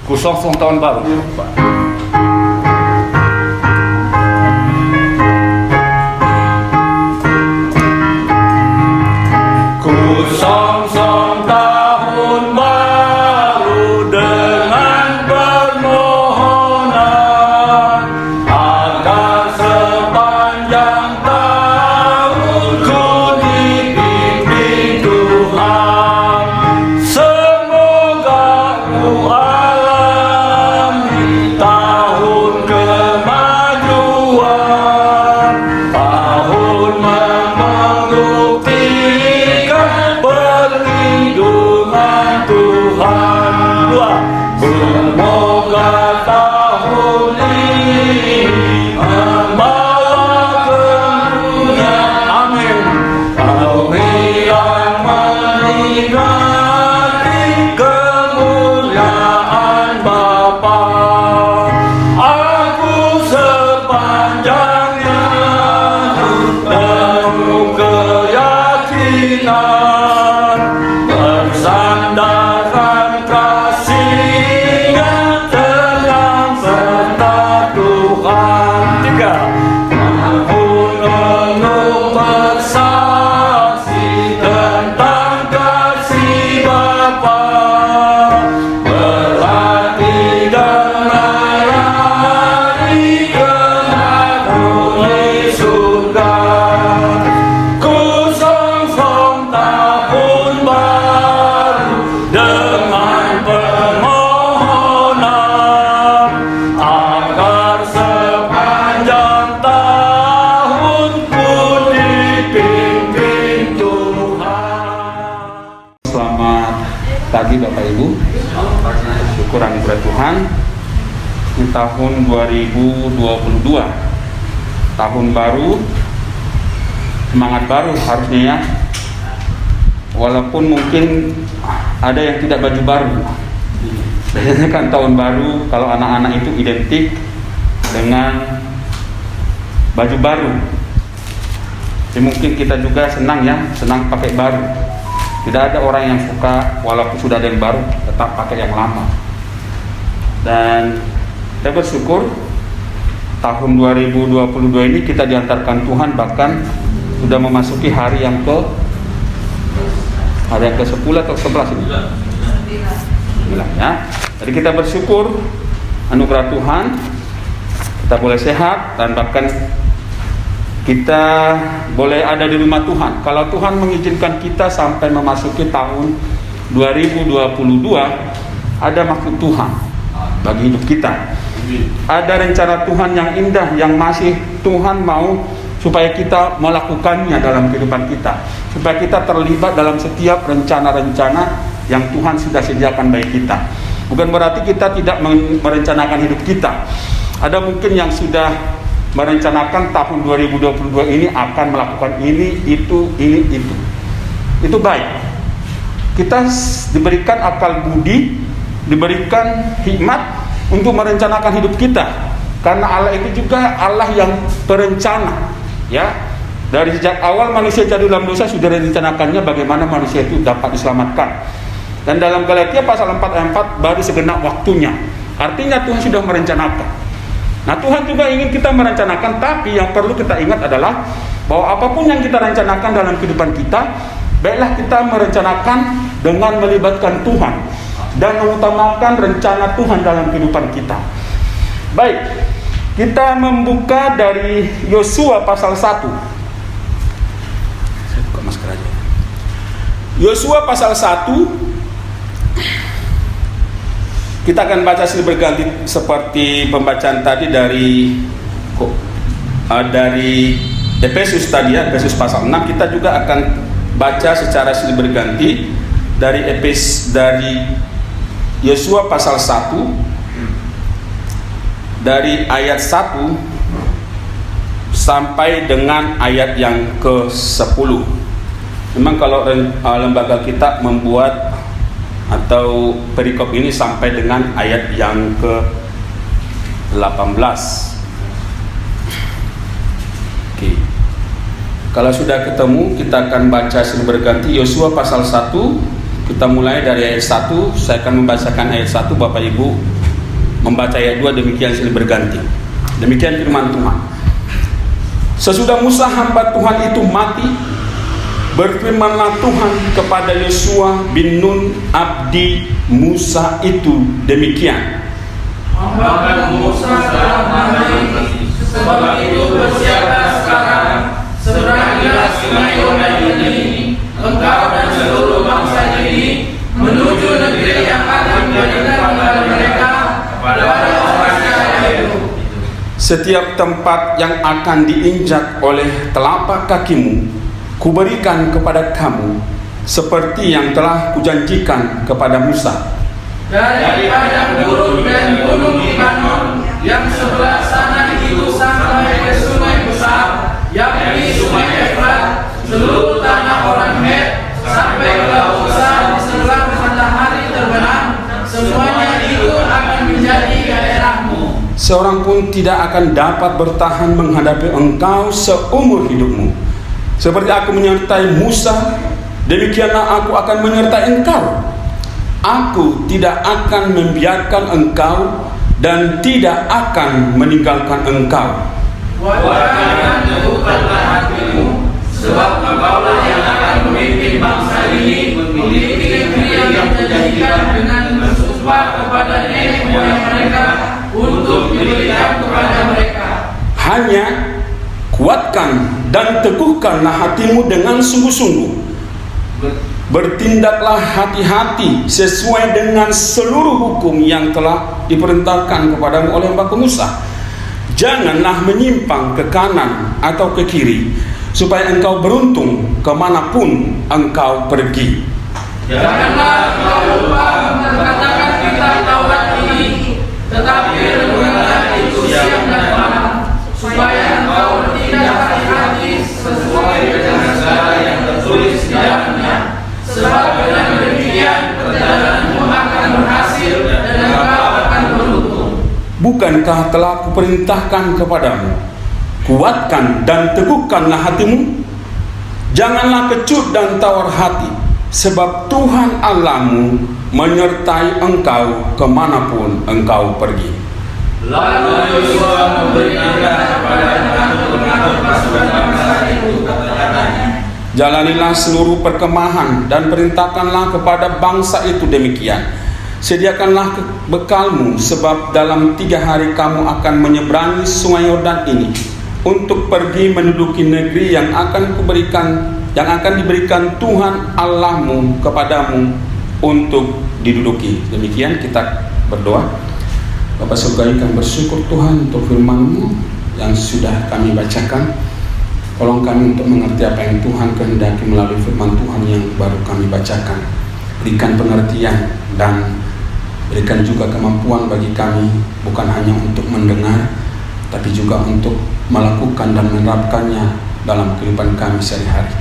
Kusongsong tahun baru. Kusongsong tahun baru dengan permohonan agar sepanjang tahun ku dibimbing Tuhan. Semoga ku alami tahun kemajuan, tahun membuktikan perlindungan Tuhan. Semoga tahun ini membawa kemuliaan. Amin. Kami yang menikmati kemuliaan Bapa. Aku sepanjangnya penuh keyakinan, bersandarkan kasih-Nya tenang serta Tuhan. Tiga. Tahun penuh bersaksi tentang kasih Bapa, berlatih dan melayani kemahdi surga. Kusongsong tahun baru dengan permohonan agar sepanjang tahun ku dipimpin Tuhan. Selamat pagi Bapak Ibu. Syukur anugerah Tuhan. Ini tahun 2022. Tahun baru, semangat baru harusnya ya. Walaupun mungkin ada yang tidak baju baru. Biasanya kan tahun baru kalau anak-anak itu identik dengan baju baru. Jadi mungkin kita juga senang ya, senang pakai baru. Tidak ada orang yang suka walaupun sudah ada yang baru tetap pakai yang lama. Dan saya bersyukur tahun 2022 ini kita diantarkan Tuhan, bahkan sudah memasuki hari yang ke-10 atau 11 ini? 9 ya. Jadi kita bersyukur anugerah Tuhan, kita boleh sehat dan bahkan kita boleh ada di rumah Tuhan. Kalau Tuhan mengizinkan kita sampai memasuki tahun 2022, ada maksud Tuhan bagi hidup kita. Ada rencana Tuhan yang indah yang masih Tuhan mau supaya kita melakukannya dalam kehidupan kita, supaya kita terlibat dalam setiap rencana-rencana yang Tuhan sudah sediakan bagi kita. Bukan berarti kita tidak merencanakan hidup kita. Ada mungkin yang sudah merencanakan tahun 2022 ini akan melakukan ini, itu. Itu baik. Kita diberikan akal budi, diberikan hikmat untuk merencanakan hidup kita. Karena Allah itu juga Allah yang berencana. Ya, dari sejak awal manusia jatuh dalam dosa sudah direncanakannya bagaimana manusia itu dapat diselamatkan. Dan dalam Galatia pasal 4 ayat 4 baru segenap waktunya. Artinya Tuhan sudah merencanakan. Nah, Tuhan juga ingin kita merencanakan, tapi yang perlu kita ingat adalah bahwa apapun yang kita rencanakan dalam kehidupan kita, baiklah kita merencanakan dengan melibatkan Tuhan dan mengutamakan rencana Tuhan dalam kehidupan kita. Baik, kita membuka dari Yosua pasal 1. Saya buka masker aja. Yosua pasal 1. Kita akan baca silih berganti seperti pembacaan tadi dari Efesus tadi ya, Efesus pasal 6. Kita juga akan baca secara silih berganti dari Yosua pasal 1 dari ayat 1 sampai dengan ayat yang ke-10. Memang kalau lembaga kita membuat atau perikop ini sampai dengan ayat yang ke-18. Oke. Kalau sudah ketemu, kita akan baca silih berganti Yosua pasal 1 Kita mulai dari ayat 1. Saya akan membacakan ayat 1, Bapak Ibu membaca ayat 2, demikian silih berganti. Demikian firman Tuhan. Sesudah Musa hamba Tuhan itu mati, berfirmanlah Tuhan kepada Yosua bin Nun abdi Musa itu demikian. Hamba Musa telah mati, sebab itu bersiaplah sekarang, seberangilah sungai Yordan ini, engkau dan seluruh bangsa ini, menuju negeri yang akan diberikan kepada mereka, kepada orang Israel. Setiap tempat yang akan diinjak oleh telapak kakimu, kuberikan kepada kamu, seperti yang telah kujanjikan kepada Musa. Dari padang gurun dan gunung Libanon yang sebelah sana itu sampai ke sungai besar, yakni sungai Efrat, seluruh tanah orang Het, sampai ke laut besar di sebelah matahari terbenam, semuanya itu akan menjadi daerahmu. Seorang pun tidak akan dapat bertahan menghadapi engkau seumur hidupmu. Seperti aku menyertai Musa, demikianlah aku akan menyertai engkau. Aku tidak akan membiarkan engkau dan tidak akan meninggalkan engkau. Kuatkan teguhkanlah hatimu, sebab engkaulah yang akan memimpin bangsa ini memiliki negeri yang dijadikan dengan bersumpah kepada nenek moyang mereka untuk diberikan kepada mereka. Hanya kuatkan dan teguhkanlah hatimu dengan sungguh-sungguh. Bertindaklah hati-hati sesuai dengan seluruh hukum yang telah diperintahkan kepadamu oleh hamba Musa. Janganlah menyimpang ke kanan atau ke kiri, supaya engkau beruntung kemanapun engkau pergi. Janganlah engkau lupa memperkatakan kitab Taurat ini, tetapi renungkanlah itu siang dan malam, supaya engkau bertindak hati-hati sesuai dengan segala yang tertulis di dalamnya. Sebab dengan demikian perjalananmu akan berhasil dan engkau akan beruntung. Bukankah telah kuperintahkan kepadamu, kuatkan dan teguhkanlah hatimu? Janganlah kecut dan tawar hati, sebab Tuhan Allahmu menyertai engkau kemanapun engkau pergi. Lalu Yosua memberikan kepada pengatur pasukan bangsa itu kata-katanya, Jalanilah seluruh perkemahan dan perintahkanlah kepada bangsa itu demikian. Sediakanlah bekalmu, sebab dalam 3 hari kamu akan menyeberangi sungai Yordan ini untuk pergi menduduki negeri yang akan diberikan Tuhan Allahmu kepadamu untuk diduduki. Demikian kita berdoa. Bapa surgawi, kami bersyukur Tuhan untuk firman-Mu yang sudah kami bacakan. Tolong kami untuk mengerti apa yang Tuhan kehendaki melalui firman Tuhan yang baru kami bacakan. Berikan pengertian dan berikan juga kemampuan bagi kami, bukan hanya untuk mendengar, tapi juga untuk melakukan dan menerapkannya dalam kehidupan kami sehari-hari.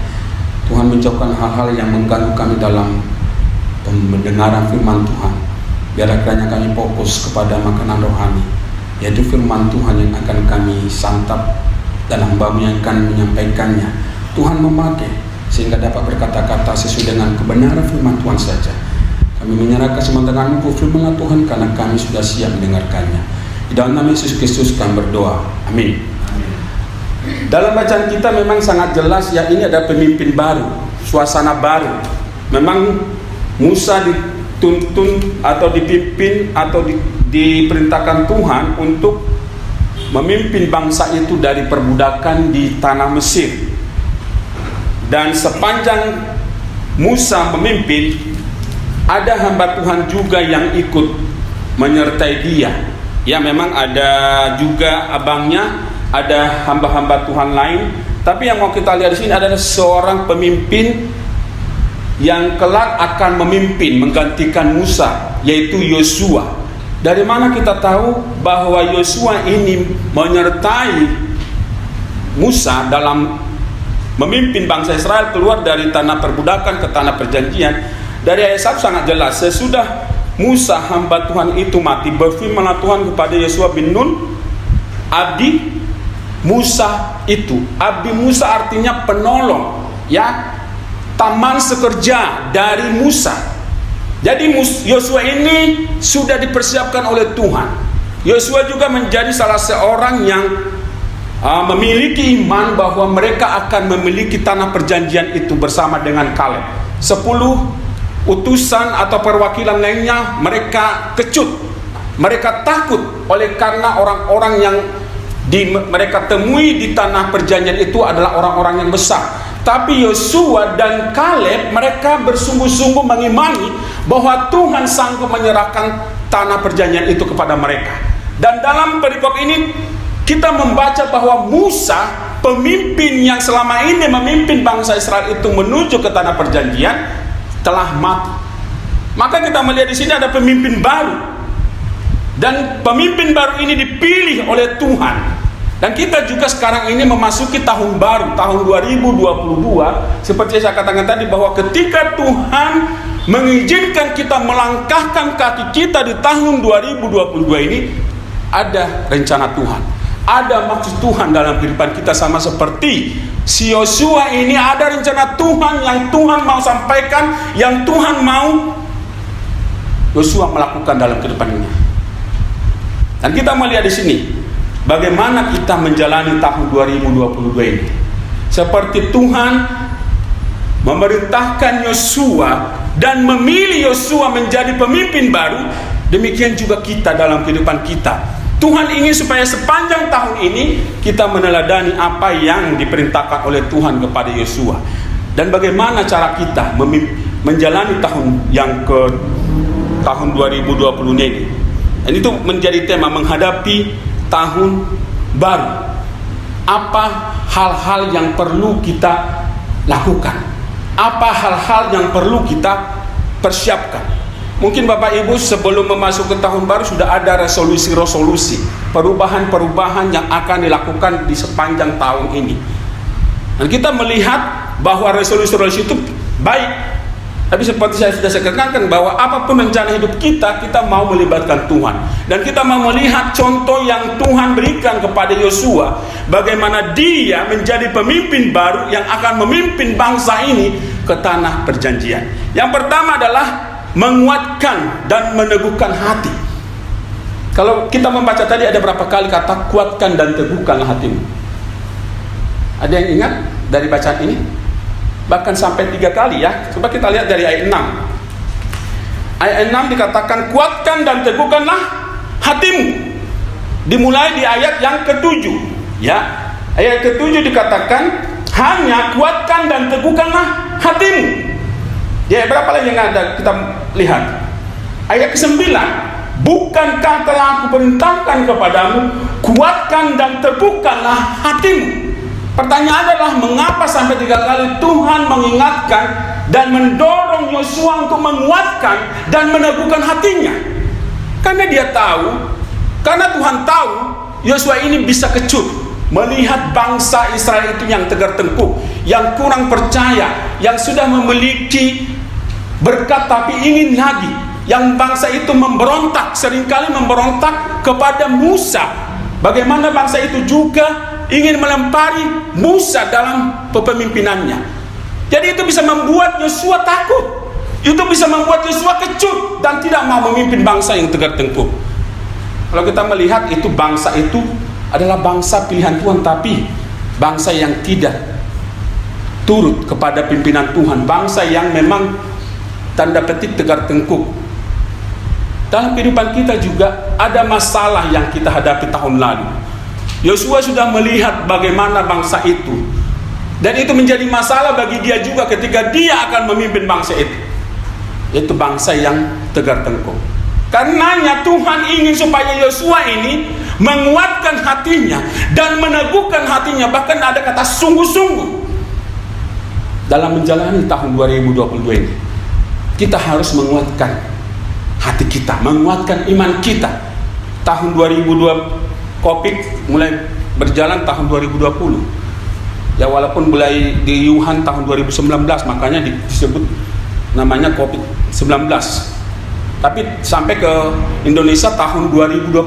Tuhan, menjauhkan hal-hal yang mengganggu kami dalam pendengaran firman Tuhan. Biar kiranya kami fokus kepada makanan rohani, yaitu firman Tuhan yang akan kami santap dan hamba-Mu yang akan menyampaikannya. Tuhan memakai sehingga dapat berkata-kata sesuai dengan kebenaran firman Tuhan saja. Kami menyerahkan semua tangan-Mu firman Tuhan, karena kami sudah siap mendengarkannya. Di dalam nama Yesus Kristus kami berdoa. Amin. Dalam bacaan kita memang sangat jelas ya, ini ada pemimpin baru, suasana baru. Memang Musa dituntun atau dipimpin atau diperintahkan Tuhan untuk memimpin bangsa itu dari perbudakan di tanah Mesir. Dan sepanjang Musa memimpin, ada hamba Tuhan juga yang ikut menyertai dia. Ya, memang ada juga abangnya, ada hamba-hamba Tuhan lain. Tapi yang mau kita lihat di sini adalah seorang pemimpin yang kelak akan memimpin menggantikan Musa, yaitu Yosua. Dari mana kita tahu bahwa Yosua ini menyertai Musa dalam memimpin bangsa Israel keluar dari tanah perbudakan ke tanah perjanjian? Dari ayat 1 sangat jelas. Sesudah Musa hamba Tuhan itu mati, berfirmanlah Tuhan kepada Yosua bin Nun abdi Musa itu. Abdi Musa artinya penolong, ya, taman sekerja dari Musa. Jadi Yosua ini sudah dipersiapkan oleh Tuhan. Yosua juga menjadi salah seorang yang memiliki iman bahwa mereka akan memiliki tanah perjanjian itu bersama dengan Kaleb. 10 utusan atau perwakilan lainnya mereka kecut, mereka takut oleh karena orang-orang yang mereka temui di tanah perjanjian itu adalah orang-orang yang besar. Tapi Yosua dan Kaleb mereka bersungguh-sungguh mengimani bahwa Tuhan sanggup menyerahkan tanah perjanjian itu kepada mereka. Dan dalam perikop ini kita membaca bahwa Musa, pemimpin yang selama ini memimpin bangsa Israel itu menuju ke tanah perjanjian, telah mati. Maka kita melihat di sini ada pemimpin baru. Dan pemimpin baru ini dipilih oleh Tuhan. Dan kita juga sekarang ini memasuki tahun baru, tahun 2022. Seperti saya katakan tadi bahwa ketika Tuhan mengizinkan kita melangkahkan kaki kita di tahun 2022 ini, ada rencana Tuhan, ada maksud Tuhan dalam kehidupan kita. Sama seperti si Yosua ini, ada rencana Tuhan yang Tuhan mau sampaikan, yang Tuhan mau Yosua melakukan dalam kehidupan ini. Dan kita melihat di sini bagaimana kita menjalani tahun 2022 ini. Seperti Tuhan memerintahkan Yosua dan memilih Yosua menjadi pemimpin baru, demikian juga kita dalam kehidupan kita. Tuhan ingin supaya sepanjang tahun ini kita meneladani apa yang diperintahkan oleh Tuhan kepada Yosua. Dan bagaimana cara kita menjalani tahun 2020 ini. Dan itu menjadi tema menghadapi tahun baru. Apa hal-hal yang perlu kita lakukan? Apa hal-hal yang perlu kita persiapkan? Mungkin Bapak Ibu sebelum memasuki tahun baru sudah ada resolusi-resolusi, perubahan-perubahan yang akan dilakukan di sepanjang tahun ini. Dan kita melihat bahwa resolusi-resolusi itu baik. Tapi seperti saya sudah katakan bahwa apapun rencana hidup kita, kita mau melibatkan Tuhan. Dan kita mau melihat contoh yang Tuhan berikan kepada Yosua, bagaimana dia menjadi pemimpin baru yang akan memimpin bangsa ini ke tanah perjanjian. Yang pertama adalah menguatkan dan meneguhkan hati. Kalau kita membaca tadi ada berapa kali kata kuatkan dan teguhkanlah hatimu. Ada yang ingat dari bacaan ini? Bahkan sampai 3 kali ya. Coba kita lihat dari ayat 6. Ayat 6 dikatakan kuatkan dan teguhkanlah hatimu. Dimulai di ayat yang ke-7 ya. Ayat ke-7 dikatakan hanya kuatkan dan teguhkanlah hatimu. Ya, berapa lagi yang ada kita lihat? Ayat ke-9, bukankah telah aku perintahkan kepadamu, kuatkan dan teguhkanlah hatimu. Pertanyaan adalah mengapa sampai 3 kali Tuhan mengingatkan dan mendorong Yosua untuk menguatkan dan meneguhkan hatinya? Karena dia tahu, karena Tuhan tahu Yosua ini bisa kecut melihat bangsa Israel itu yang tegar tengkuk, yang kurang percaya, yang sudah memiliki berkat tapi ingin lagi, yang bangsa itu memberontak, seringkali memberontak kepada Musa. Bagaimana bangsa itu juga ingin melempari Musa dalam kepemimpinannya. Jadi itu bisa membuat Yosua takut, itu bisa membuat Yosua kecut dan tidak mau memimpin bangsa yang tegar tengkuk. Kalau kita melihat itu, bangsa itu adalah bangsa pilihan Tuhan, tapi bangsa yang tidak turut kepada pimpinan Tuhan, bangsa yang memang tanda petik tegar tengkuk. Dalam kehidupan kita juga ada masalah yang kita hadapi tahun lalu. Yosua sudah melihat bagaimana bangsa itu, dan itu menjadi masalah bagi dia juga ketika dia akan memimpin bangsa itu, yaitu bangsa yang tegar tengkuk. Karenanya Tuhan ingin supaya Yosua ini menguatkan hatinya dan meneguhkan hatinya, bahkan ada kata sungguh-sungguh dalam menjalani tahun 2022 ini. Kita harus menguatkan hati kita, menguatkan iman kita. Tahun 2020 Covid mulai berjalan tahun 2020 ya, walaupun mulai di Wuhan tahun 2019, makanya disebut namanya Covid-19, tapi sampai ke Indonesia tahun 2020.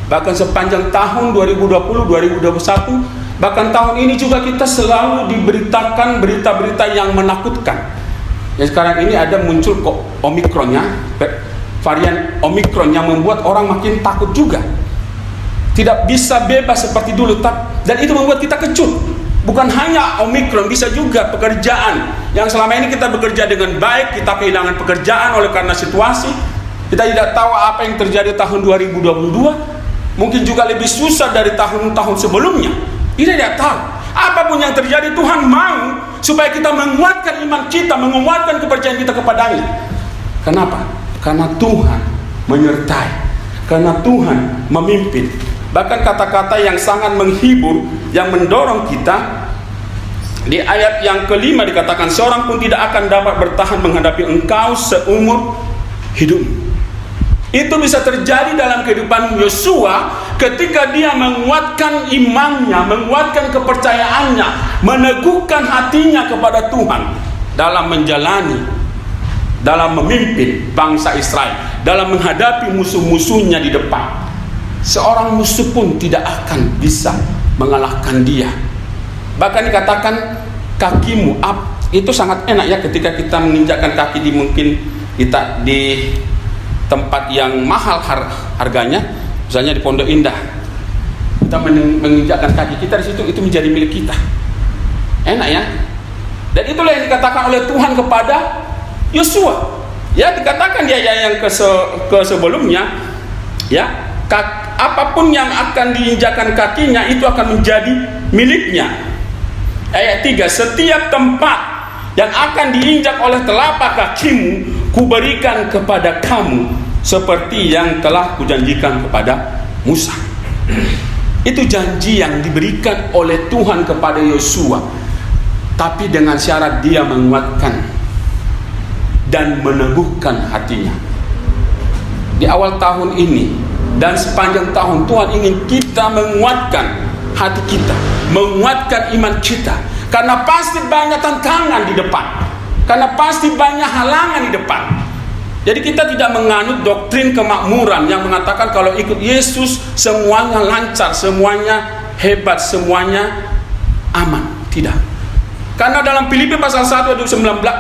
Bahkan sepanjang tahun 2020, 2021, bahkan tahun ini juga kita selalu diberitakan berita-berita yang menakutkan. Ya, sekarang ini ada muncul kok varian Omikron yang membuat orang makin takut juga. Tidak bisa bebas seperti dulu, dan itu membuat kita kecut. Bukan hanya Omikron, bisa juga pekerjaan yang selama ini kita bekerja dengan baik, kita kehilangan pekerjaan oleh karena situasi. Kita tidak tahu apa yang terjadi tahun 2022. Mungkin juga lebih susah dari tahun-tahun sebelumnya. Kita tidak tahu. Apapun yang terjadi, Tuhan mau supaya kita menguatkan iman kita, menguatkan kepercayaan kita kepadanya. Kenapa? Karena Tuhan menyertai, karena Tuhan memimpin. Bahkan kata-kata yang sangat menghibur, yang mendorong kita, di ayat yang kelima dikatakan, seorang pun tidak akan dapat bertahan menghadapi engkau seumur hidup. Itu bisa terjadi dalam kehidupan Yosua ketika dia menguatkan imannya, menguatkan kepercayaannya, meneguhkan hatinya kepada Tuhan dalam menjalani, dalam memimpin bangsa Israel, dalam menghadapi musuh-musuhnya di depan. Seorang musuh pun tidak akan bisa mengalahkan dia. Bahkan dikatakan kakimu up. Itu sangat enak ya ketika kita menginjakkan kaki di tempat yang mahal harganya, misalnya di Pondok Indah. Kita menginjakkan kaki kita di situ, itu menjadi milik kita. Enak ya. Dan itulah yang dikatakan oleh Tuhan kepada Yosua. Ya, dikatakan di ayat yang ke sebelumnya, ya, apapun yang akan diinjakkan kakinya itu akan menjadi miliknya. Ayat 3, setiap tempat yang akan diinjak oleh telapak kakimu, kuberikan kepada kamu seperti yang telah kujanjikan kepada Musa. Itu janji yang diberikan oleh Tuhan kepada Yosua, tapi dengan syarat dia menguatkan dan meneguhkan hatinya. Di awal tahun ini dan sepanjang tahun, Tuhan ingin kita menguatkan hati kita, menguatkan iman kita, karena pasti banyak tantangan di depan, karena pasti banyak halangan di depan. Jadi kita tidak menganut doktrin kemakmuran yang mengatakan kalau ikut Yesus semuanya lancar, semuanya hebat, semuanya aman. Tidak. Karena dalam Filipi pasal 1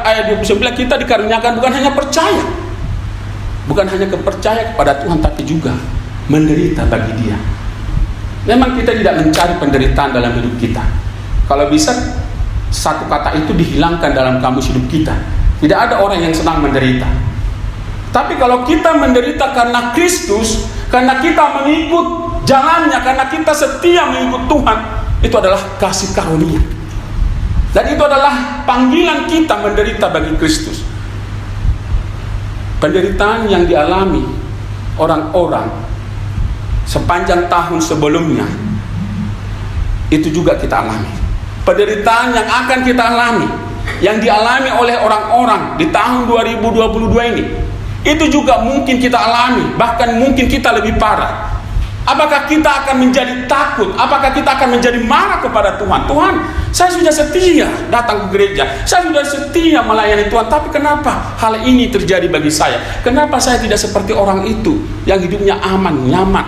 ayat 29 kita dikaruniakan bukan hanya percaya, bukan hanya kepercaya kepada Tuhan, tapi juga menderita bagi Dia. Memang kita tidak mencari penderitaan dalam hidup kita. Kalau bisa satu kata itu dihilangkan dalam kamus hidup kita. Tidak ada orang yang senang menderita. Tapi kalau kita menderita karena Kristus, karena kita mengikut jalannya, karena kita setia mengikut Tuhan, itu adalah kasih karunia. Dan itu adalah panggilan kita menderita bagi Kristus. Penderitaan yang dialami orang-orang sepanjang tahun sebelumnya, itu juga kita alami. Penderitaan yang akan kita alami, yang dialami oleh orang-orang di tahun 2022 ini, itu juga mungkin kita alami, bahkan mungkin kita lebih parah. Apakah kita akan menjadi takut? Apakah kita akan menjadi marah kepada Tuhan? Tuhan, saya sudah setia datang ke gereja, saya sudah setia melayani Tuhan, tapi kenapa hal ini terjadi bagi saya? Kenapa saya tidak seperti orang itu yang hidupnya aman, nyaman,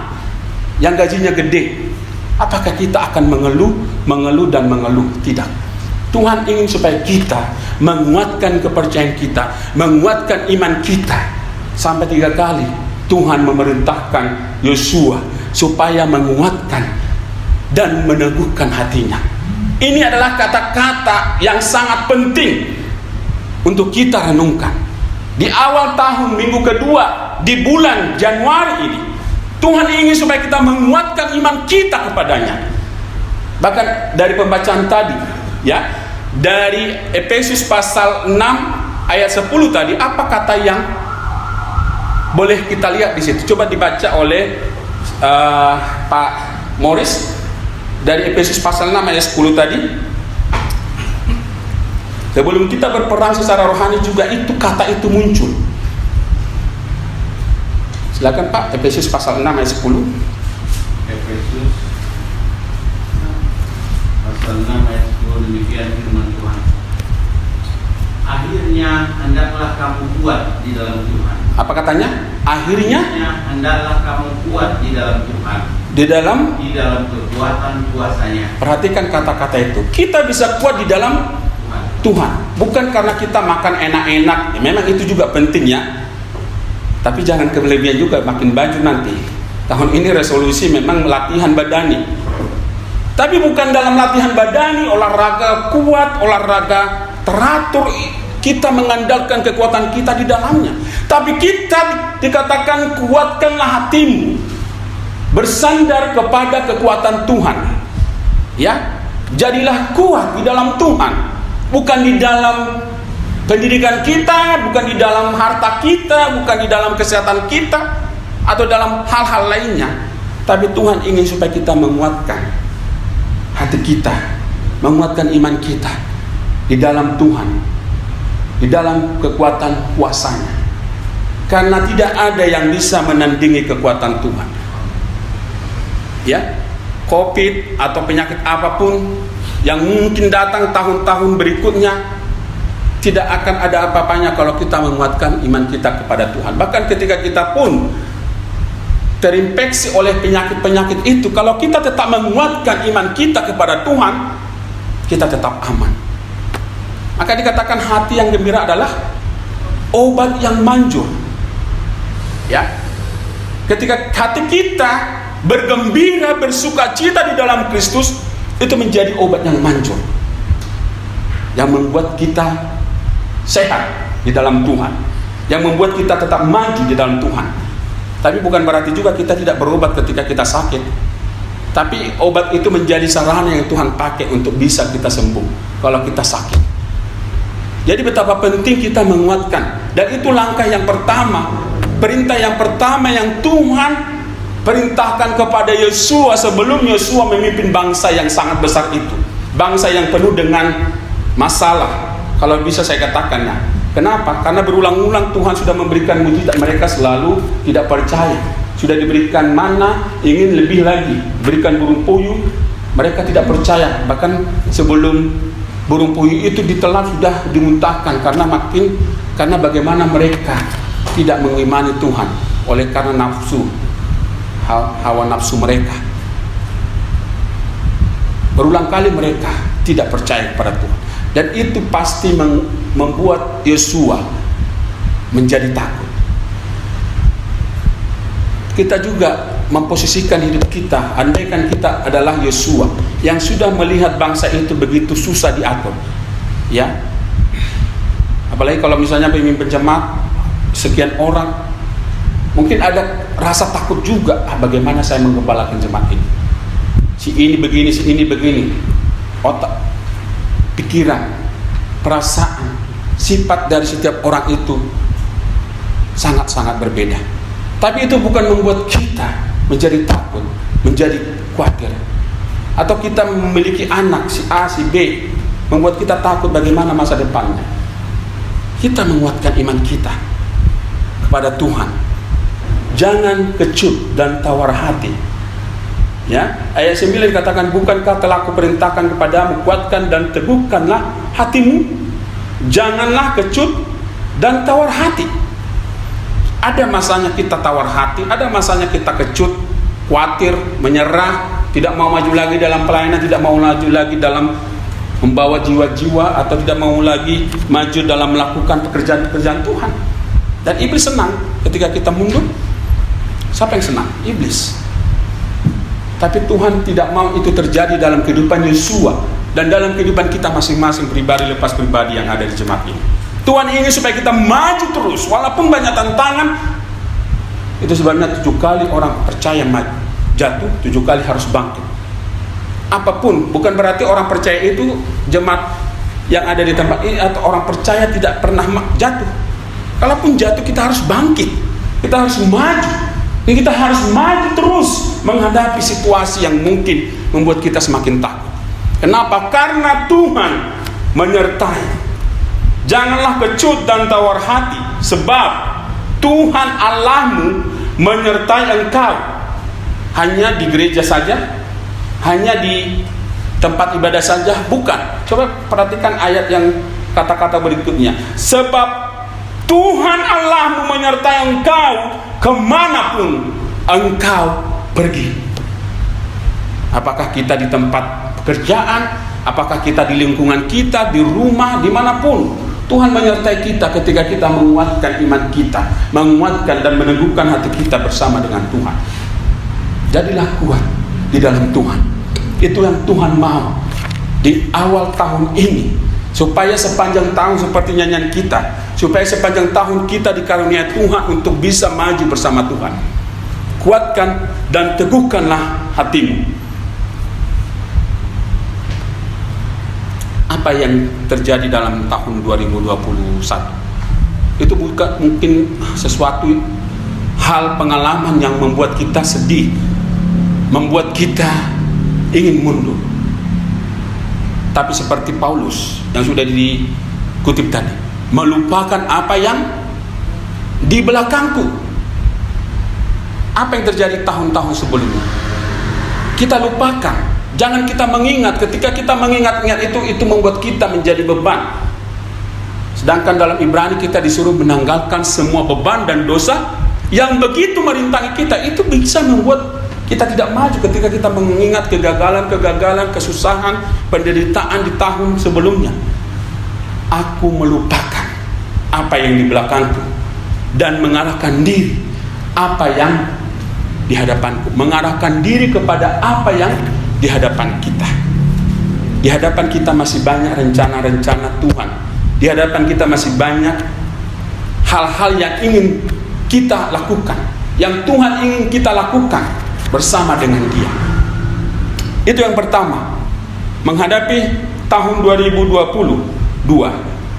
yang gajinya gede? Apakah kita akan mengeluh dan mengeluh? Tidak. Tuhan ingin supaya kita menguatkan kepercayaan kita, menguatkan iman kita. Sampai 3 kali Tuhan memerintahkan Yosua supaya menguatkan dan meneguhkan hatinya. Ini adalah kata-kata yang sangat penting untuk kita renungkan. Di awal tahun, minggu kedua, di bulan Januari ini, Tuhan ingin supaya kita menguatkan iman kita kepadanya. Bahkan dari pembacaan tadi, ya, dari Efesus pasal 6 ayat 10 tadi, apa kata yang boleh kita lihat di situ? Coba dibaca oleh Pak Morris dari Efesus pasal 6 ayat 10 tadi. Sebelum kita berperang secara rohani juga itu kata itu muncul. Silakan Pak, Efesus pasal 6 ayat 10. Efesus pasal 6 ayat 10, demikian firman Tuhan. Akhirnya hendaklah kamu kuat di dalam Tuhan. Apa katanya? Akhirnya hendaklah kamu kuat di dalam Tuhan. Di dalam kekuatan kuasanya. Perhatikan kata-kata itu. Kita bisa kuat di dalam Tuhan. Bukan karena kita makan enak-enak, ya, memang itu juga penting ya. Tapi jangan kelebihan juga, makin baju nanti. Tahun ini resolusi memang latihan badani. Tapi bukan dalam latihan badani, olahraga kuat, olahraga teratur, kita mengandalkan kekuatan kita di dalamnya. Tapi kita dikatakan kuatkanlah hatimu, bersandar kepada kekuatan Tuhan. Ya, jadilah kuat di dalam Tuhan, bukan di dalam pendidikan kita, bukan di dalam harta kita, bukan di dalam kesehatan kita, atau dalam hal-hal lainnya. Tapi Tuhan ingin supaya kita menguatkan hati kita, menguatkan iman kita di dalam Tuhan, di dalam kekuatan kuasanya. Karena tidak ada yang bisa menandingi kekuatan Tuhan. Ya, COVID atau penyakit apapun yang mungkin datang tahun-tahun berikutnya, tidak akan ada apa-apanya kalau kita menguatkan iman kita kepada Tuhan. Bahkan ketika kita pun terinfeksi oleh penyakit-penyakit itu, kalau kita tetap menguatkan iman kita kepada Tuhan, kita tetap aman. Maka dikatakan hati yang gembira adalah obat yang manjur. Ya, ketika hati kita bergembira, bersukacita di dalam Kristus, itu menjadi obat yang manjur, yang membuat kita sehat di dalam Tuhan, yang membuat kita tetap maju di dalam Tuhan. Tapi bukan berarti juga kita tidak berobat ketika kita sakit. Tapi obat itu menjadi sarana yang Tuhan pakai untuk bisa kita sembuh kalau kita sakit. Jadi betapa penting kita menguatkan. Dan itu langkah yang pertama, perintah yang pertama yang Tuhan perintahkan kepada Yosua sebelum Yosua memimpin bangsa yang sangat besar itu. Bangsa yang penuh dengan masalah, kalau bisa saya katakan ya. Kenapa? Karena berulang-ulang Tuhan sudah memberikan mujizat, mereka selalu tidak percaya. Sudah diberikan mana, ingin lebih lagi, berikan burung puyuh, mereka tidak percaya. Bahkan sebelum burung puyuh itu ditelan sudah dimuntahkan, karena bagaimana mereka tidak mengimani Tuhan oleh karena nafsu, hawa nafsu mereka. Berulang kali mereka tidak percaya kepada Tuhan. Dan itu pasti membuat Yosua menjadi takut. Kita juga memposisikan hidup kita, andaikan kita adalah Yosua yang sudah melihat bangsa itu begitu susah diatur, ya. Apalagi kalau misalnya pemimpin jemaat sekian orang, mungkin ada rasa takut juga, bagaimana saya menggembalakan jemaat ini? Si ini begini, si ini begini. Otak, pikiran, perasaan, sifat dari setiap orang itu sangat-sangat berbeda. Tapi itu bukan membuat kita menjadi takut, menjadi khawatir. Atau kita memiliki anak si A, si B, membuat kita takut bagaimana masa depannya. Kita menguatkan iman kita kepada Tuhan. Jangan kecut dan tawar hati. Ya, ayat 9 katakan, bukankah telah kuperintahkan kepadamu, kuatkan dan teguhkanlah hatimu, janganlah kecut dan tawar hati. Ada masanya kita tawar hati, ada masanya kita kecut, khawatir, menyerah, tidak mau maju lagi dalam pelayanan, tidak mau maju lagi dalam membawa jiwa-jiwa, atau tidak mau lagi maju dalam melakukan pekerjaan-pekerjaan Tuhan. Dan iblis senang ketika kita mundur. Siapa yang senang? Iblis. Tapi Tuhan tidak mau itu terjadi dalam kehidupan Yosua dan dalam kehidupan kita masing-masing, pribadi lepas pribadi yang ada di jemaat ini. Tuhan ingin supaya kita maju terus walaupun banyak tantangan. Itu sebabnya 7 kali orang percaya jatuh, 7 kali harus bangkit. Apapun, bukan berarti orang percaya itu jemaat yang ada di tempat ini atau orang percaya tidak pernah jatuh. Kalaupun jatuh, kita harus bangkit, kita harus maju. Jadi kita harus maju terus menghadapi situasi yang mungkin membuat kita semakin takut. Kenapa? Karena Tuhan menyertai. Janganlah kecut dan tawar hati, sebab Tuhan Allahmu menyertai engkau. Hanya di gereja saja? Hanya di tempat ibadah saja? Bukan. Coba perhatikan ayat yang kata-kata berikutnya. Sebab Tuhan Allahmu menyertai engkau kemanapun engkau pergi. Apakah kita di tempat pekerjaan, Apakah kita di lingkungan kita, di rumah, dimanapun, Tuhan menyertai kita ketika kita menguatkan iman kita, menguatkan dan meneguhkan hati kita bersama dengan Tuhan. Jadilah kuat di dalam Tuhan. Itu yang Tuhan mau di awal tahun ini, supaya sepanjang tahun seperti nyanyian kita, supaya sepanjang tahun kita dikaruniai Tuhan untuk bisa maju bersama Tuhan. Kuatkan dan teguhkanlah hatimu. Apa yang terjadi dalam tahun 2021 itu bukan mungkin sesuatu hal pengalaman yang membuat kita sedih, membuat kita ingin mundur. Tapi seperti Paulus yang sudah dikutip tadi, melupakan apa yang di belakangku. Apa yang terjadi tahun-tahun sebelumnya kita lupakan. Jangan kita mengingat. Ketika kita mengingat-ingat itu membuat kita menjadi beban. Sedangkan dalam Ibrani kita disuruh menanggalkan semua beban dan dosa yang begitu merintangi kita. Itu bisa membuat kita tidak maju ketika kita mengingat kegagalan, kesusahan, penderitaan di tahun sebelumnya. Aku melupakan apa yang di belakangku dan mengarahkan diri apa yang di hadapanku. Mengarahkan diri kepada apa yang di hadapan kita. Di hadapan kita masih banyak rencana-rencana Tuhan. Di hadapan kita masih banyak hal-hal yang ingin kita lakukan, yang Tuhan ingin kita lakukan bersama dengan Dia. Itu yang pertama. Menghadapi tahun 2022,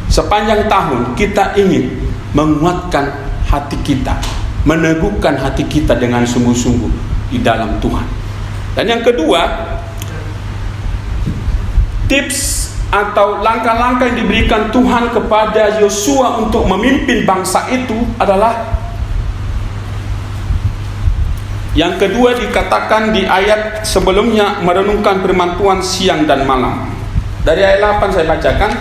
sepanjang tahun kita ingin menguatkan hati kita, meneguhkan hati kita dengan sungguh-sungguh di dalam Tuhan. Dan yang kedua, tips atau langkah-langkah yang diberikan Tuhan kepada Yosua untuk memimpin bangsa itu adalah yang kedua dikatakan di ayat sebelumnya, merenungkan firman Tuhan siang dan malam. Dari ayat 8 saya bacakan.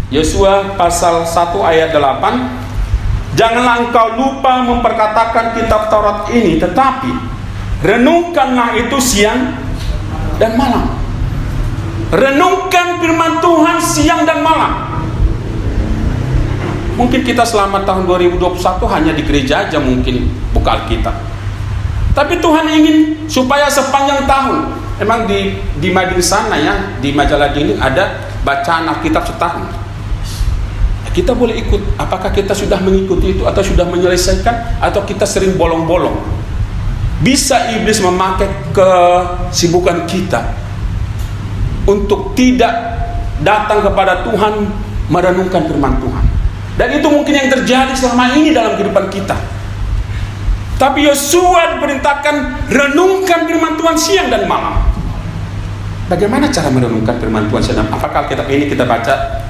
Yosua pasal 1 ayat 8. Janganlah engkau lupa memperkatakan kitab Taurat ini, tetapi renungkanlah itu siang dan malam. Renungkan firman Tuhan siang dan malam. Mungkin kita selama tahun 2021 hanya di gereja aja mungkin buka Alkitab. Tapi Tuhan ingin supaya sepanjang tahun, emang di Madin sana ya, di majalah dinding ada bacaan Alkitab setahun. Kita boleh ikut. Apakah kita sudah mengikuti itu atau sudah menyelesaikan, atau kita sering bolong-bolong? Bisa iblis memakai kesibukan kita untuk tidak datang kepada Tuhan, merenungkan firman Tuhan. Dan itu mungkin yang terjadi selama ini dalam kehidupan kita. Tapi Yosua diperintahkan renungkan firman Tuhan siang dan malam. Bagaimana cara merenungkan firman Tuhan siang dan malam? Apakah kitab ini kita baca,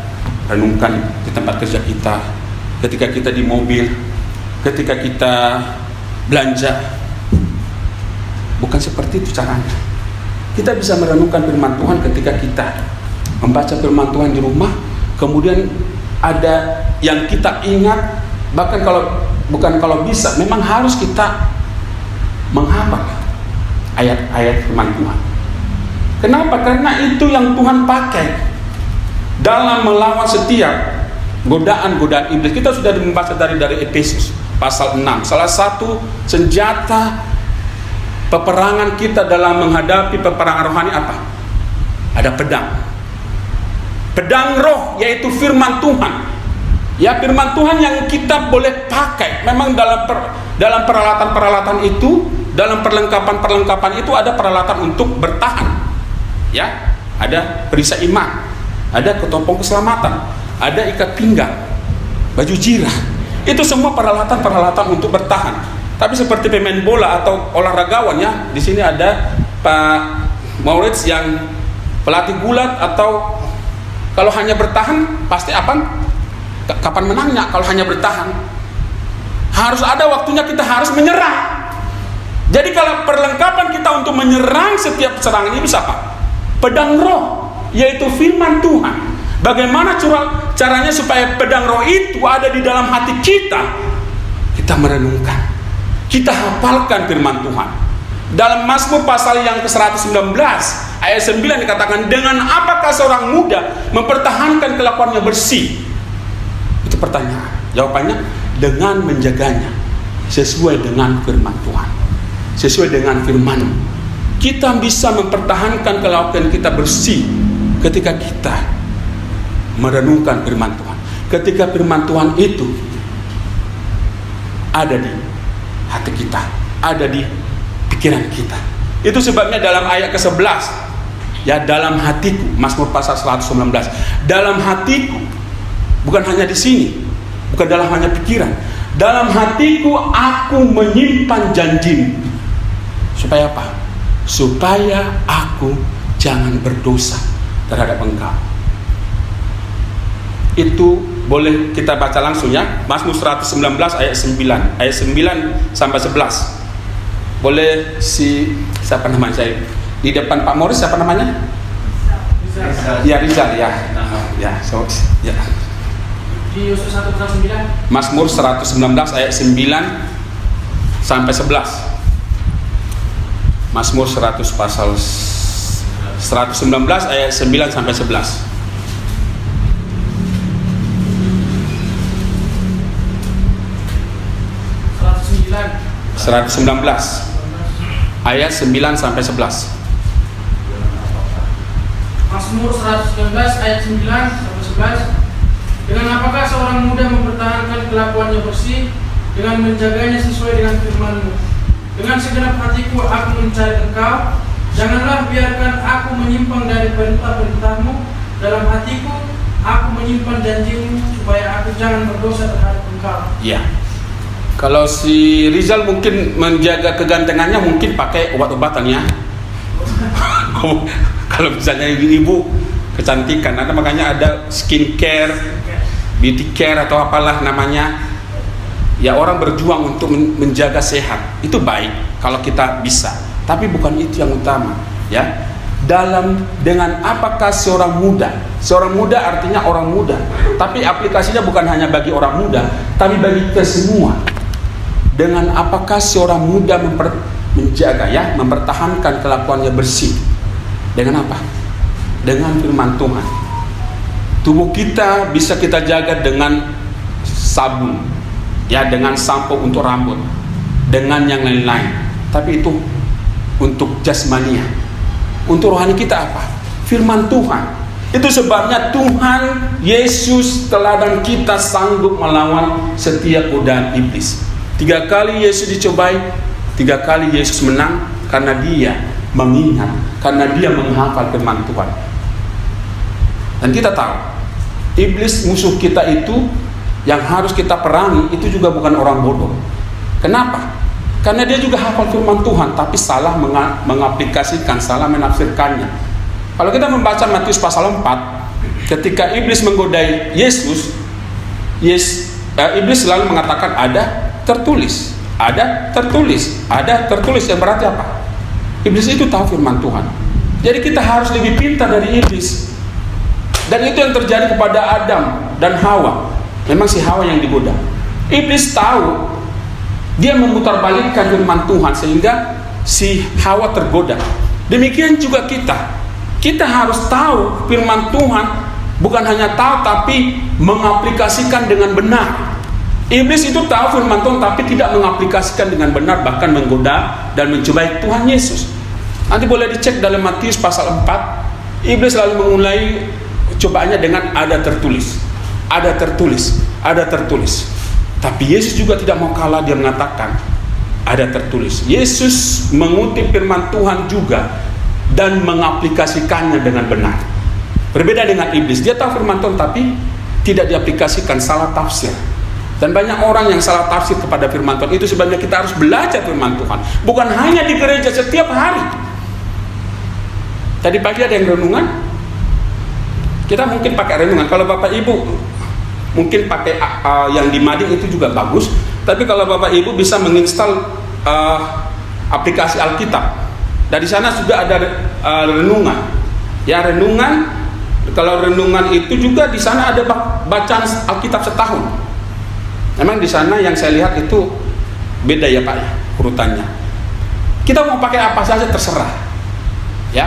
renungkan di tempat kerja kita, ketika kita di mobil, ketika kita belanja? Bukan seperti itu caranya. Kita bisa merenungkan firman Tuhan ketika kita membaca firman Tuhan di rumah, kemudian ada yang kita ingat, bahkan kalau bisa, memang harus kita menghafal ayat-ayat firman Tuhan. Kenapa? Karena itu yang Tuhan pakai dalam melawan setiap godaan-godaan iblis. Kita sudah membaca dari Efesus pasal 6. Salah satu senjata peperangan kita dalam menghadapi peperangan rohani apa? Ada pedang. Pedang roh, yaitu firman Tuhan. Ya, firman Tuhan yang kita boleh pakai. Memang dalam peralatan-peralatan itu, dalam perlengkapan-perlengkapan itu ada peralatan untuk bertahan. Ya, ada perisai iman, ada ketompong keselamatan, ada ikat pinggang, baju jirah. Itu semua peralatan-peralatan untuk bertahan. Tapi seperti pemain bola atau olahragawan ya, di sini ada Pak Maurits yang pelatih gulat, atau kalau hanya bertahan pasti apa? Kapan menangnya? Kalau hanya bertahan, harus ada waktunya kita harus menyerang. Jadi kalau perlengkapan kita untuk menyerang setiap serangan ini bisa apa? Pedang roh, yaitu firman Tuhan. Bagaimana caranya supaya pedang roh itu ada di dalam hati kita? Kita merenungkan. Kita hafalkan firman Tuhan. Dalam Mazmur pasal yang ke-119 ayat 9 dikatakan, dengan apakah seorang muda mempertahankan kelakuannya bersih? Itu pertanyaan. Jawabannya, dengan menjaganya sesuai dengan firman Tuhan. Sesuai dengan firman. Kita bisa mempertahankan kelakuan kita bersih ketika kita merenungkan firman Tuhan. Ketika firman Tuhan itu ada di hati kita, ada di pikiran kita. Itu sebabnya dalam ayat ke-11, ya, dalam hatiku, Mazmur pasal 119, dalam hatiku, bukan hanya di sini, bukan dalam hanya pikiran, dalam hatiku aku menyimpan janjimu. Supaya apa? Supaya aku jangan berdosa terhadap engkau. Itu boleh kita baca langsung, ya. Mazmur 119 ayat 9, ayat 9 sampai 11. Boleh siapa namanya saya di depan Pak Morris, siapa namanya? Ya, Rizal, ya. Ya, ya. Di Yesus 1:9. Mazmur 119 ayat 9 sampai 11. Mazmur 100 pasal 119 ayat 9 sampai 11. 119 ayat 9 sampai 11. Mazmur 119 ayat 9 sampai 11. Dengan apakah seorang muda mempertahankan kelakuannya bersih, dengan menjaganya sesuai dengan firman-Mu. Dengan segenap hatiku aku mencari Engkau. Janganlah biarkan aku menyimpang dari perintah-perintah-Mu. Dalam hatiku aku menyimpan janji-Mu, supaya aku jangan berdosa terhadap Engkau. Ya. Kalau si Rizal mungkin menjaga kegantengannya mungkin pakai obat-obatan, ya. Kalau misalnya ibu-ibu kecantikan, ada makanya ada skincare, beauty care atau apalah namanya. Ya, orang berjuang untuk menjaga sehat. Itu baik kalau kita bisa. Tapi bukan itu yang utama, ya. Dengan apakah seorang muda? Seorang muda artinya orang muda. Tapi aplikasinya bukan hanya bagi orang muda, tapi bagi kita semua. Dengan apakah seorang muda menjaga, ya, mempertahankan kelakuannya bersih? Dengan apa? Dengan firman Tuhan. Tubuh kita bisa kita jaga dengan sabun, ya, dengan sampo untuk rambut, dengan yang lain-lain. Tapi itu untuk jasmania. Untuk rohani kita apa? Firman Tuhan. Itu sebabnya Tuhan Yesus teladan kita sanggup melawan setiap godaan iblis. 3 kali Yesus dicobai, 3 kali Yesus menang karena dia mengingat, karena dia menghafal firman Tuhan. Dan kita tahu, iblis musuh kita itu yang harus kita perangi itu juga bukan orang bodoh. Kenapa? Karena dia juga hafal firman Tuhan, tapi salah mengaplikasikan, salah menafsirkannya. Kalau kita membaca Matius pasal 4, ketika iblis menggodai Yesus, iblis selalu mengatakan ada tertulis, ada tertulis, ada tertulis. Yang berarti apa? Iblis itu tahu firman Tuhan. Jadi kita harus lebih pintar dari iblis. Dan itu yang terjadi kepada Adam dan Hawa. Memang si Hawa yang digoda. Iblis tahu, dia memutarbalikkan firman Tuhan sehingga si Hawa tergoda. Demikian juga kita. Kita harus tahu firman Tuhan, bukan hanya tahu tapi mengaplikasikan dengan benar. Iblis itu tahu firman Tuhan tapi tidak mengaplikasikan dengan benar, bahkan menggoda dan mencobai Tuhan Yesus. Nanti boleh dicek dalam Matius pasal 4. Iblis lalu memulai cobaannya dengan ada tertulis, ada tertulis, ada tertulis. Tapi Yesus juga tidak mau kalah, dia mengatakan ada tertulis. Yesus mengutip firman Tuhan juga dan mengaplikasikannya dengan benar. Berbeda dengan iblis, dia tahu firman Tuhan tapi tidak diaplikasikan, salah tafsir. Dan banyak orang yang salah tafsir kepada firman Tuhan. Itu sebabnya kita harus belajar firman Tuhan, bukan hanya di gereja setiap hari. Tadi pagi ada yang renungan, kita mungkin pakai renungan. Kalau Bapak Ibu mungkin pakai yang di Mading itu juga bagus. Tapi kalau Bapak Ibu bisa menginstal aplikasi Alkitab, dari sana juga ada renungan. Ya, renungan. Kalau renungan itu juga di sana ada bacaan Alkitab setahun. Memang di sana yang saya lihat itu beda ya Pak, urutannya. Kita mau pakai apa saja terserah, ya.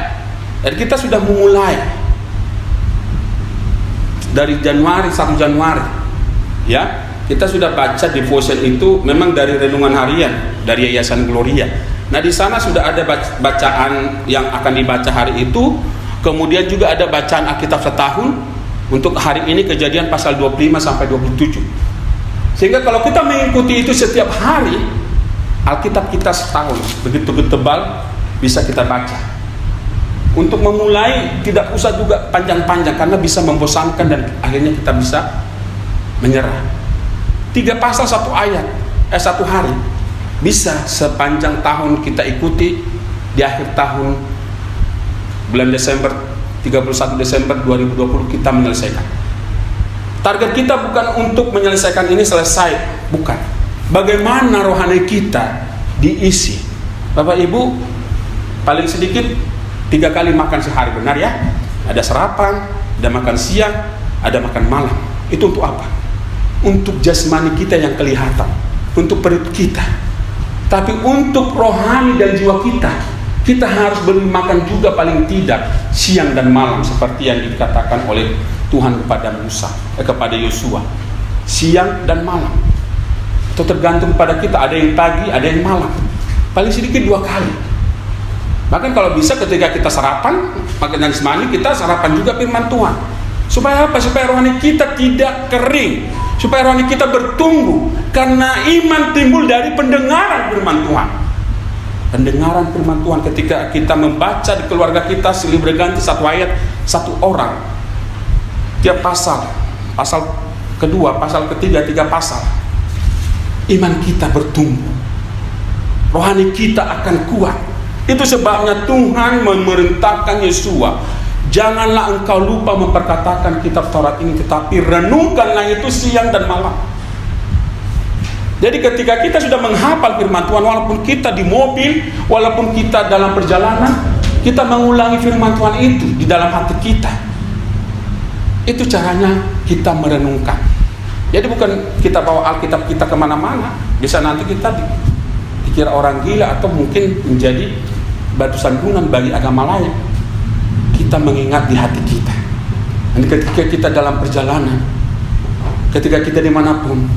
Dan kita sudah memulai dari Januari, 1 Januari, ya. Kita sudah baca devotion itu memang dari renungan harian dari Yayasan Gloria. Nah, di sana sudah ada bacaan yang akan dibaca hari itu. Kemudian juga ada bacaan Alkitab setahun. Untuk hari ini Kejadian pasal 25 sampai 27. Sehingga kalau kita mengikuti itu setiap hari, Alkitab kita setahun begitu tebal bisa kita baca. Untuk memulai tidak usah juga panjang-panjang karena bisa membosankan dan akhirnya kita bisa menyerah. 3 pasal 1 ayat, 1 hari bisa sepanjang tahun kita ikuti. Di akhir tahun bulan Desember, 31 Desember 2020 kita menyelesaikan. Target kita bukan untuk menyelesaikan ini selesai, bukan. Bagaimana rohani kita diisi. Bapak Ibu, paling sedikit 3 kali makan sehari, benar ya? Ada sarapan, ada makan siang, ada makan malam. Itu untuk apa? Untuk jasmani kita yang kelihatan, untuk perut kita. Tapi untuk rohani dan jiwa kita harus beri makan juga paling tidak siang dan malam, seperti yang dikatakan oleh Tuhan kepada kepada Yosua. Siang dan malam. Itu tergantung pada kita, ada yang pagi, ada yang malam. Paling sedikit 2 kali. Bahkan kalau bisa ketika kita sarapan, makan jasmani, kita sarapan juga firman Tuhan. Supaya apa? Supaya rohani kita tidak kering, supaya rohani kita bertumbuh. Karena iman timbul dari pendengaran firman Tuhan. Pendengaran firman Tuhan, ketika kita membaca di keluarga kita silih berganti 1 ayat 1 orang. Tiap pasal kedua, pasal ketiga, 3 pasal. Iman kita bertumbuh. Rohani kita akan kuat. Itu sebabnya Tuhan memerintahkan Yosua, janganlah engkau lupa memperkatakan kitab Taurat ini, tetapi renungkanlah itu siang dan malam. Jadi ketika kita sudah menghafal firman Tuhan, walaupun kita di mobil, walaupun kita dalam perjalanan, kita mengulangi firman Tuhan itu di dalam hati kita. Itu caranya kita merenungkan. Jadi bukan kita bawa Alkitab kita kemana-mana, bisa nanti kita dikira orang gila atau mungkin menjadi batu sandungan bagi agama lain. Kita mengingat di hati kita. Dan ketika kita dalam perjalanan, ketika kita dimanapun,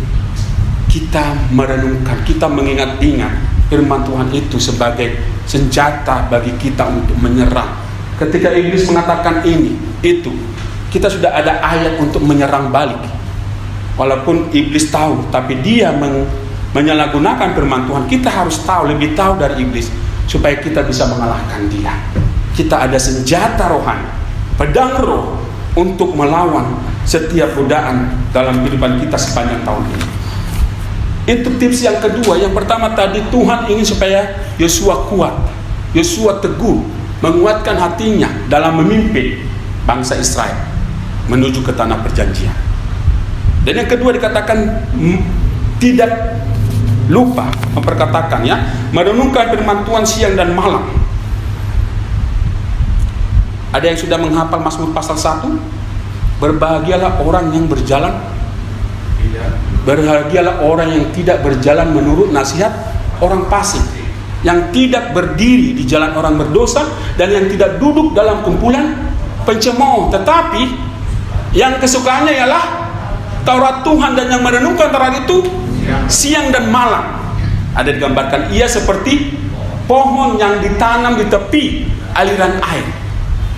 kita merenungkan, kita mengingat-ingat firman Tuhan itu sebagai senjata bagi kita untuk menyerang. Ketika iblis mengatakan ini, itu, kita sudah ada ayat untuk menyerang balik. Walaupun iblis tahu, tapi dia menyalahgunakan firman Tuhan. Kita harus tahu, lebih tahu dari iblis, supaya kita bisa mengalahkan dia. Kita ada senjata rohani, pedang roh, untuk melawan setiap godaan dalam kehidupan kita sepanjang tahun ini. Itu tips yang kedua. Yang pertama tadi, Tuhan ingin supaya Yosua kuat, Yosua teguh, menguatkan hatinya dalam memimpin bangsa Israel menuju ke tanah perjanjian. Dan yang kedua dikatakan tidak lupa memperkatakan, ya, merenungkan firman Tuhan siang dan malam. Ada yang sudah menghafal Mazmur pasal 1? Berbahagialah orang yang berjalan, berbahagialah orang yang tidak berjalan menurut nasihat orang fasik, yang tidak berdiri di jalan orang berdosa, dan yang tidak duduk dalam kumpulan pencemooh. Tetapi yang kesukaannya ialah Taurat Tuhan, dan yang merenungkan Taurat itu siang dan malam. Ada digambarkan ia seperti pohon yang ditanam di tepi aliran air.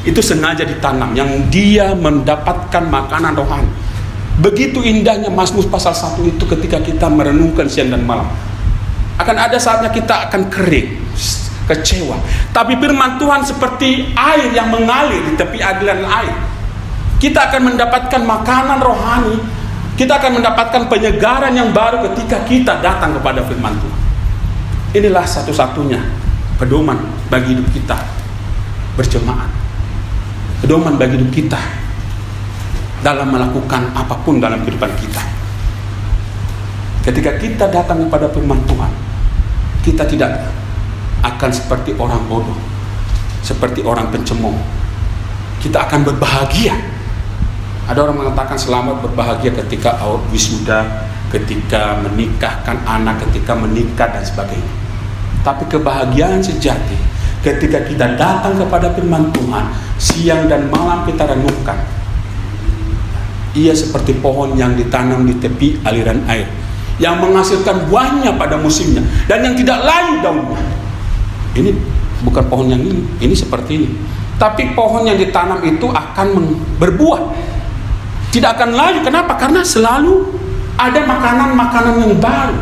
Itu sengaja ditanam, yang dia mendapatkan makanan rohani. Begitu indahnya Mazmur pasal 1 itu ketika kita merenungkan siang dan malam. Akan ada saatnya kita akan kering, kecewa. Tapi firman Tuhan seperti air yang mengalir di tepi aliran air. Kita akan mendapatkan makanan rohani. Kita akan mendapatkan penyegaran yang baru ketika kita datang kepada firman Tuhan. Inilah satu-satunya pedoman bagi hidup kita berjemaat. Pedoman bagi hidup kita dalam melakukan apapun dalam kehidupan kita. Ketika kita datang kepada firman Tuhan, kita tidak akan seperti orang bodoh, seperti orang pencemooh. Kita akan berbahagia. Ada orang mengatakan selamat berbahagia ketika wisuda, ketika menikahkan anak, ketika menikah dan sebagainya. Tapi kebahagiaan sejati ketika kita datang kepada firman Tuhan, siang dan malam kita renungkan. Ia seperti pohon yang ditanam di tepi aliran air, yang menghasilkan buahnya pada musimnya, dan yang tidak layu daunnya. Ini bukan pohon yang ini seperti ini. Tapi pohon yang ditanam itu akan berbuah, tidak akan layu. Kenapa? Karena selalu ada makanan-makanan yang baru.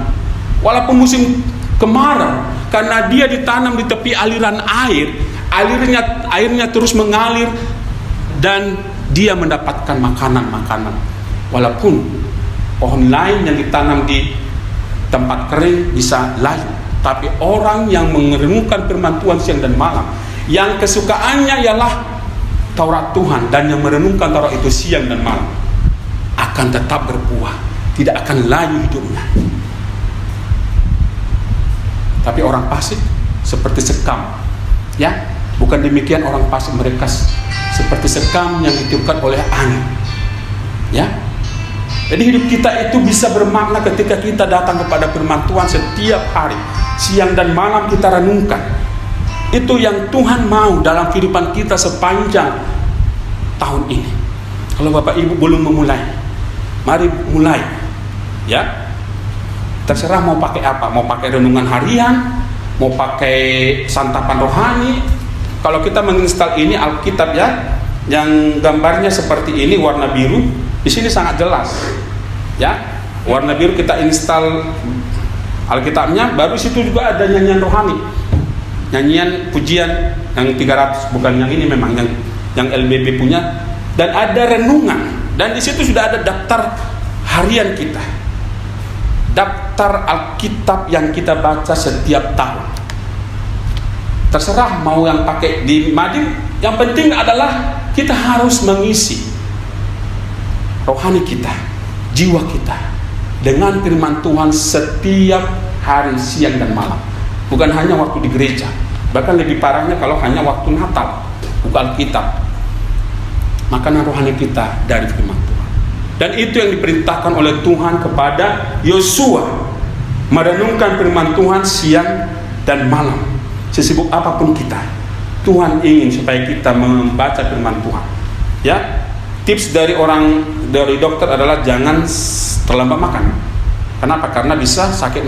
Walaupun musim kemarau, karena dia ditanam di tepi aliran air, airnya terus mengalir dan dia mendapatkan makanan-makanan. Walaupun pohon lain yang ditanam di tempat kering bisa layu, tapi orang yang merenungkan firman Tuhan siang dan malam, yang kesukaannya ialah Taurat Tuhan, dan yang merenungkan Taurat itu siang dan malam, akan tetap berbuah, tidak akan layu hidupnya. Tapi orang fasik seperti sekam, ya, bukan demikian orang fasik, mereka seperti sekam yang ditiupkan oleh angin, ya. Jadi hidup kita itu bisa bermakna ketika kita datang kepada firman Tuhan setiap hari, siang dan malam kita renungkan. Itu yang Tuhan mau dalam kehidupan kita sepanjang tahun ini. Kalau Bapak Ibu belum memulai, mari mulai, ya. Terserah mau pakai apa, mau pakai renungan harian, mau pakai santapan rohani. Kalau kita menginstal ini Alkitab, ya, yang gambarnya seperti ini, warna biru, di sini sangat jelas, ya. Warna biru kita install Alkitabnya, baru situ juga ada nyanyian rohani, nyanyian pujian yang 300, bukan yang ini, memang yang LBB punya, dan ada renungan, dan di situ sudah ada daftar harian kita, daftar Alkitab yang kita baca setiap tahun. Terserah mau yang pakai di mading, yang penting adalah kita harus mengisi rohani kita, jiwa kita dengan firman Tuhan setiap hari siang dan malam. Bukan hanya waktu di gereja, bahkan lebih parahnya kalau hanya waktu Natal buka Alkitab. Makanan rohani kita dari firman Tuhan. Dan itu yang diperintahkan oleh Tuhan kepada Yosua, merenungkan firman Tuhan siang dan malam. Sesibuk apapun kita, Tuhan ingin supaya kita membaca firman Tuhan. Ya, tips dari dokter adalah jangan terlambat makan. Kenapa? Karena bisa sakit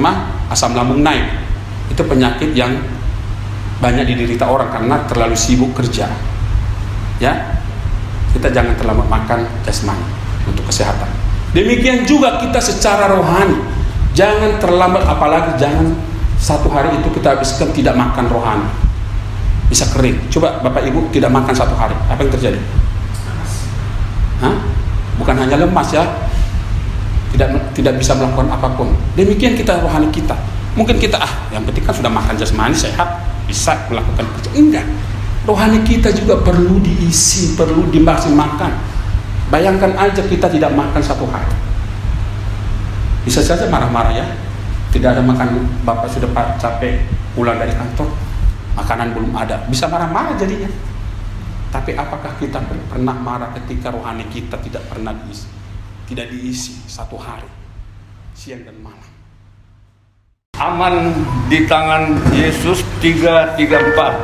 asam lambung naik. Itu penyakit yang banyak diderita orang karena terlalu sibuk kerja. Ya, kita jangan terlambat makan jasmani untuk kesehatan. Demikian juga kita secara rohani, jangan terlambat, apalagi jangan satu hari itu kita habiskan tidak makan rohani, bisa kering. Coba Bapak Ibu tidak makan satu hari, apa yang terjadi? Hah? Bukan hanya lemas, ya, tidak bisa melakukan apapun. Demikian kita rohani kita. Mungkin kita yang penting kan sudah makan jasmani sehat, bisa melakukan kerja. Enggak, rohani kita juga perlu diisi, perlu dimaksimalkan. Bayangkan aja kita tidak makan satu hari, bisa saja marah-marah, ya. Tidak ada makan, Bapak sudah capek pulang dari kantor, makanan belum ada, bisa marah-marah jadinya. Tapi apakah kita pernah marah ketika rohani kita tidak pernah diisi, tidak diisi satu hari, siang dan malam? Aman di tangan Yesus 3:34.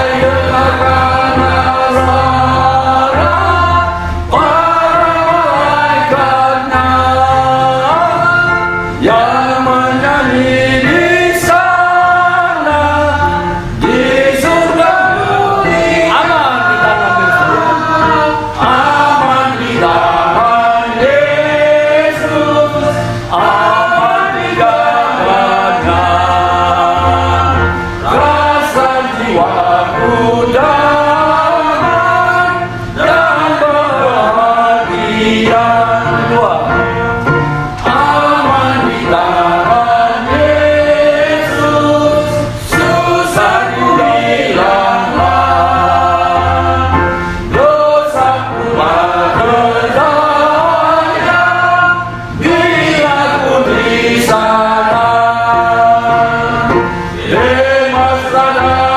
Ayo karena sadar